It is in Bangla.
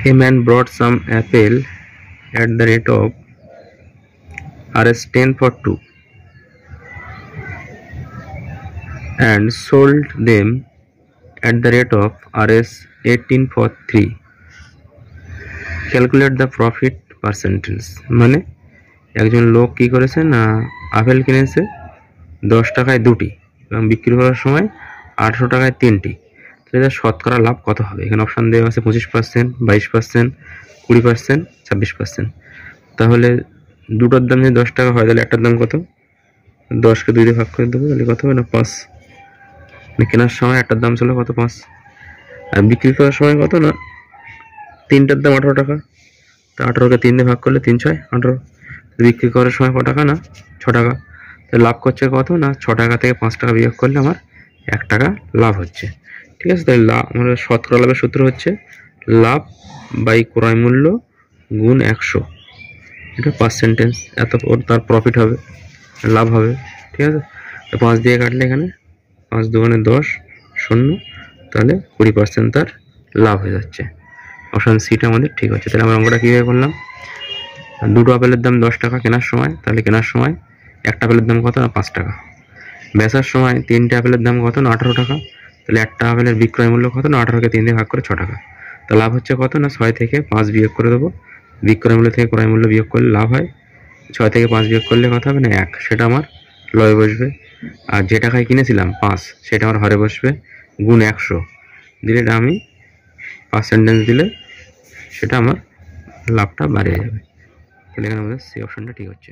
A man brought some apple at the rate of Rs 10 for 2 and sold them at the rate of Rs 18 for 3. Calculate the profit percentage. মানে একজন লোক কি করেছে না আপেল কিনেছে 10 টাকায় দুটি এবং বিক্রি করার সময় 18 টাকায় তিনটি। তো এর শতকরা লাভ কত হবে? এখানে অপশন দেওয়া আছে 25%, 22%, 20%, 26%। তাহলে দুটোর দাম যদি 10 টাকা হয় তাহলে একটার দাম কত? 10কে 2 দিয়ে ভাগ করে দেবো, তাহলে কত হবে না 5। কেনার সময় একটার দাম ছিল কত? 5। আর বিক্রি করার সময় কত না তিনটার দাম 18 টাকা। তো 18কে 3 দিয়ে ভাগ করলে 3 6 18। বিক্রি করার সময় কত টাকা না 6 টাকা। তো লাভ করছে কত না 6 টাকা থেকে 5 টাকা বিয়োগ করলে আমার 1 টাকা লাভ হচ্ছে। ঠিক আছে, তাহলে আমাদের শতকরা লাভের সূত্র হচ্ছে লাভ বাই ক্রয় মূল্য গুণ 100। এটা পার্সেন্টেজ, এত তার প্রফিট হবে, লাভ হবে। ঠিক আছে, তো 5 দিয়ে কাটলে এখানে 5 দুগুণে 10 শূন্য, তাহলে 20% তার লাভ হয়ে যাচ্ছে। অপশান সিটা আমাদের ঠিক হচ্ছে। তাহলে আমরা অঙ্কটা কীভাবে করলাম? দুটো আপেলের দাম 10 টাকা কেনার সময়, তাহলে কেনার সময় একটা আপেলের দাম কত না 5 টাকা। বেচার সময় 3টে আপেলের দাম কত না 18 টাকা। তাহলে একটা আপেলের বিক্রয় মূল্য কত না 18কে 3 দিয়ে ভাগ করে 6 টাকা। তো লাভ হচ্ছে কত না 6 থেকে 5 বিয়োগ করে দেবো। বিক্রয় মূল্য থেকে ক্রয় মূল্য বিয়োগ করলে লাভ হয় 6 থেকে 5 বিয়োগ করলে কত হবে না 1, সেটা আমার লয়ে বসবে। আর যে টাকায় কিনেছিলাম 5, সেটা আমার হরে বসবে গুণ 100 দিলে, এটা আমি পার্সেন্টেজ দিলে সেটা আমার লাভটা বাড়িয়ে যাবে। তাহলে এখানে আমাদের সি অপশনটা ঠিক হচ্ছে।